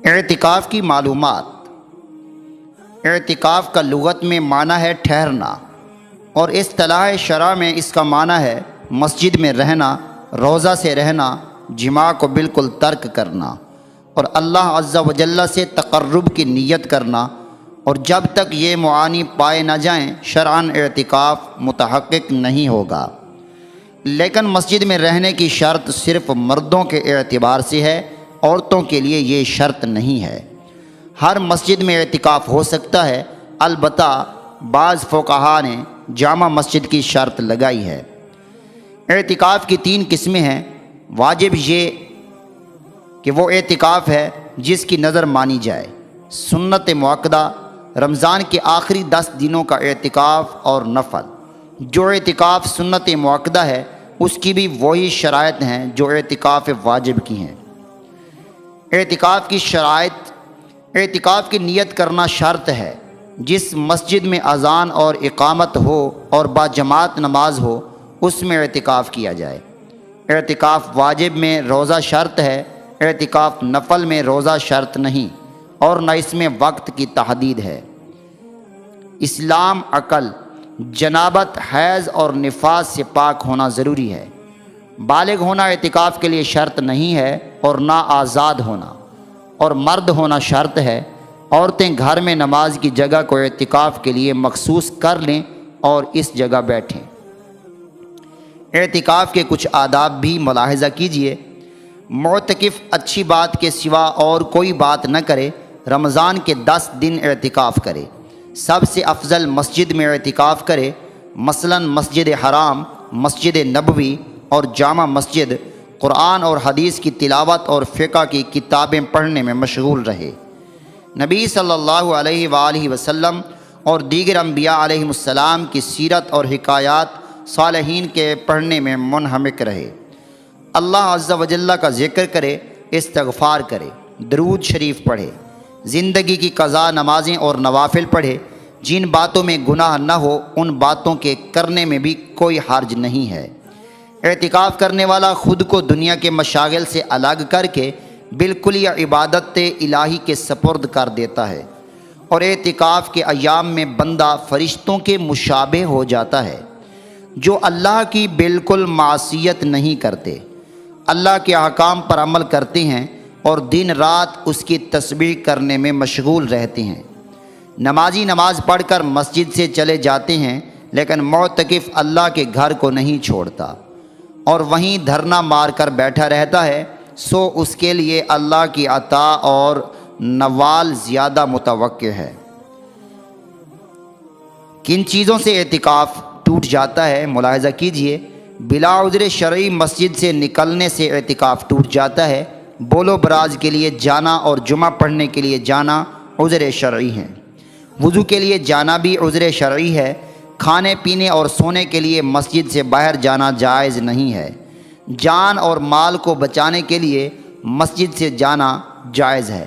اعتکاف کی معلومات۔ اعتکاف کا لغت میں معنی ہے ٹھہرنا، اور اصطلاح شرع میں اس کا معنی ہے مسجد میں رہنا، روزہ سے رہنا، جماع کو بالکل ترک کرنا، اور اللہ عز و جل سے تقرب کی نیت کرنا، اور جب تک یہ معانی پائے نہ جائیں شرعاً اعتکاف متحقق نہیں ہوگا۔ لیکن مسجد میں رہنے کی شرط صرف مردوں کے اعتبار سے ہے، عورتوں کے لیے یہ شرط نہیں ہے۔ ہر مسجد میں اعتکاف ہو سکتا ہے، البتہ بعض فقہا نے جامع مسجد کی شرط لگائی ہے۔ اعتکاف کی 3 قسمیں ہیں۔ واجب یہ کہ وہ اعتکاف ہے جس کی نظر مانی جائے، سنت مؤکدہ رمضان کے آخری 10 دنوں کا اعتکاف، اور نفل۔ جو اعتکاف سنت مؤکدہ ہے اس کی بھی وہی شرائط ہیں جو اعتکاف واجب کی ہیں۔ اعتکاف کی شرائط: اعتکاف کی نیت کرنا شرط ہے۔ جس مسجد میں اذان اور اقامت ہو اور باجماعت نماز ہو اس میں اعتکاف کیا جائے۔ اعتکاف واجب میں روزہ شرط ہے، اعتکاف نفل میں روزہ شرط نہیں، اور نہ اس میں وقت کی تحدید ہے۔ اسلام، عقل، جنابت، حیض اور نفاس سے پاک ہونا ضروری ہے۔ بالغ ہونا اعتکاف کے لیے شرط نہیں ہے، اور نہ آزاد ہونا، اور مرد ہونا شرط ہے۔ عورتیں گھر میں نماز کی جگہ کو اعتکاف کے لیے مخصوص کر لیں اور اس جگہ بیٹھیں۔ اعتکاف کے کچھ آداب بھی ملاحظہ کیجیے۔ معتکف اچھی بات کے سوا اور کوئی بات نہ کرے۔ رمضان کے 10 دن اعتکاف کرے۔ سب سے افضل مسجد میں اعتکاف کرے، مثلاً مسجد حرام، مسجد نبوی اور جامع مسجد۔ قرآن اور حدیث کی تلاوت اور فقہ کی کتابیں پڑھنے میں مشغول رہے۔ نبی صلی اللہ علیہ وآلہ وسلم اور دیگر انبیاء علیہم السلام کی سیرت اور حکایات صالحین کے پڑھنے میں منہمک رہے۔ اللہ عز و جل کا ذکر کرے، استغفار کرے، درود شریف پڑھے، زندگی کی قضا نمازیں اور نوافل پڑھے۔ جن باتوں میں گناہ نہ ہو ان باتوں کے کرنے میں بھی کوئی حرج نہیں ہے۔ اعتکاف کرنے والا خود کو دنیا کے مشاغل سے الگ کر کے بالکل یا عبادت الہی کے سپرد کر دیتا ہے، اور اعتکاف کے ایام میں بندہ فرشتوں کے مشابہ ہو جاتا ہے جو اللہ کی بالکل معصیت نہیں کرتے، اللہ کے احکام پر عمل کرتے ہیں اور دن رات اس کی تسبیح کرنے میں مشغول رہتے ہیں۔ نمازی نماز پڑھ کر مسجد سے چلے جاتے ہیں، لیکن معتکف اللہ کے گھر کو نہیں چھوڑتا اور وہیں دھرنا مار کر بیٹھا رہتا ہے، سو اس کے لیے اللہ کی عطا اور نوال زیادہ متوقع ہے۔ کن چیزوں سے اعتکاف ٹوٹ جاتا ہے ملاحظہ کیجئے۔ بلا عذر شرعی مسجد سے نکلنے سے اعتکاف ٹوٹ جاتا ہے۔ بول و براز کے لیے جانا اور جمعہ پڑھنے کے لیے جانا عذر شرعی ہیں۔ وضو کے لیے جانا بھی عذر شرعی ہے۔ کھانے پینے اور سونے کے لیے مسجد سے باہر جانا جائز نہیں ہے۔ جان اور مال کو بچانے کے لیے مسجد سے جانا جائز ہے۔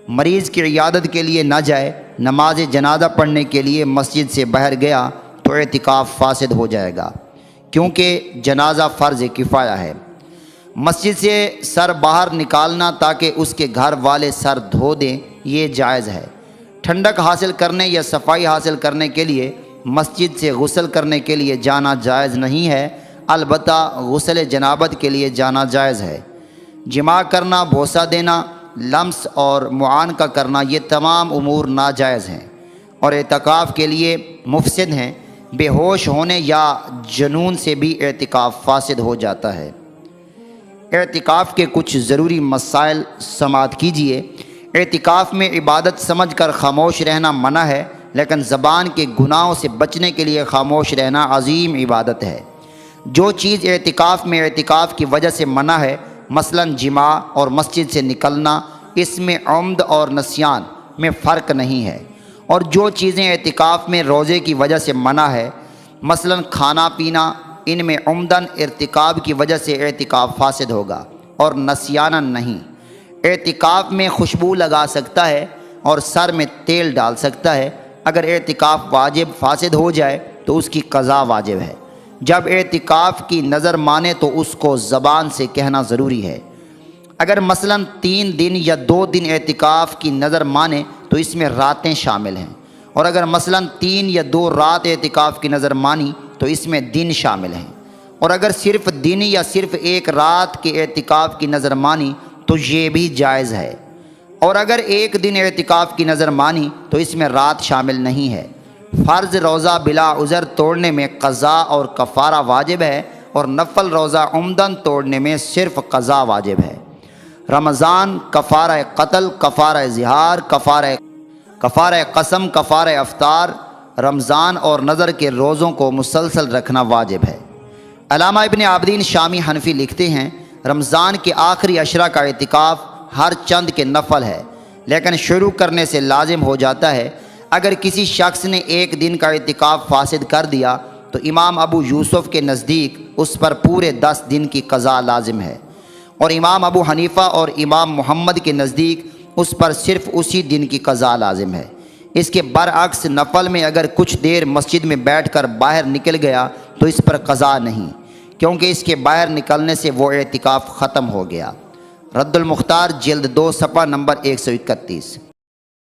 مریض کی عیادت کے لیے نہ جائے۔ نماز جنازہ پڑھنے کے لیے مسجد سے باہر گیا تو اعتکاف فاسد ہو جائے گا، کیونکہ جنازہ فرض کفایہ ہے۔ مسجد سے سر باہر نکالنا تاکہ اس کے گھر والے سر دھو دیں، یہ جائز ہے۔ ٹھنڈک حاصل کرنے یا صفائی حاصل کرنے کے لیے مسجد سے غسل کرنے کے لیے جانا جائز نہیں ہے، البتہ غسل جنابت کے لیے جانا جائز ہے۔ جماع کرنا، بوسہ دینا، لمس اور معانقہ کرنا، یہ تمام امور ناجائز ہیں اور اعتکاف کے لیے مفسد ہیں۔ بے ہوش ہونے یا جنون سے بھی اعتکاف فاسد ہو جاتا ہے۔ اعتکاف کے کچھ ضروری مسائل سماعت کیجیے۔ اعتکاف میں عبادت سمجھ کر خاموش رہنا منع ہے، لیکن زبان کے گناہوں سے بچنے کے لیے خاموش رہنا عظیم عبادت ہے۔ جو چیز اعتکاف میں اعتکاف کی وجہ سے منع ہے، مثلاً جماع اور مسجد سے نکلنا، اس میں عمد اور نسیان میں فرق نہیں ہے، اور جو چیزیں اعتکاف میں روزے کی وجہ سے منع ہے، مثلاً کھانا پینا، ان میں عمداً ارتکاب کی وجہ سے اعتکاف فاسد ہوگا اور نسیاناً نہیں۔ اعتکاف میں خوشبو لگا سکتا ہے اور سر میں تیل ڈال سکتا ہے۔ اگر اعتکاف واجب فاسد ہو جائے تو اس کی قضا واجب ہے۔ جب اعتکاف کی نظر مانے تو اس کو زبان سے کہنا ضروری ہے۔ اگر مثلاً 3 دن یا 2 دن اعتکاف کی نظر مانے تو اس میں راتیں شامل ہیں، اور اگر مثلاً 3 یا 2 رات اعتکاف کی نظر مانی تو اس میں دن شامل ہیں، اور اگر صرف دن یا صرف 1 رات کے اعتکاف کی نظر مانی تو یہ بھی جائز ہے، اور اگر 1 دن اعتکاف کی نظر مانی تو اس میں رات شامل نہیں ہے۔ فرض روزہ بلا عذر توڑنے میں قضا اور کفارہ واجب ہے، اور نفل روزہ عمدن توڑنے میں صرف قضا واجب ہے۔ رمضان کفارہ قتل، کفارہ ظہار، کفارہ قسم، کفارہ افطار، رمضان اور نظر کے روزوں کو مسلسل رکھنا واجب ہے۔ علامہ ابن عابدین شامی حنفی لکھتے ہیں، رمضان کے آخری عشرہ کا اعتکاف ہر چند کے نفل ہے، لیکن شروع کرنے سے لازم ہو جاتا ہے۔ اگر کسی شخص نے 1 دن کا اعتکاف فاسد کر دیا تو امام ابو یوسف کے نزدیک اس پر پورے 10 دن کی قضا لازم ہے، اور امام ابو حنیفہ اور امام محمد کے نزدیک اس پر صرف اسی دن کی قضا لازم ہے۔ اس کے برعکس نفل میں اگر کچھ دیر مسجد میں بیٹھ کر باہر نکل گیا تو اس پر قضا نہیں، کیونکہ اس کے باہر نکلنے سے وہ اعتکاف ختم ہو گیا۔ رد المختار جلد 2 صفحہ نمبر 131۔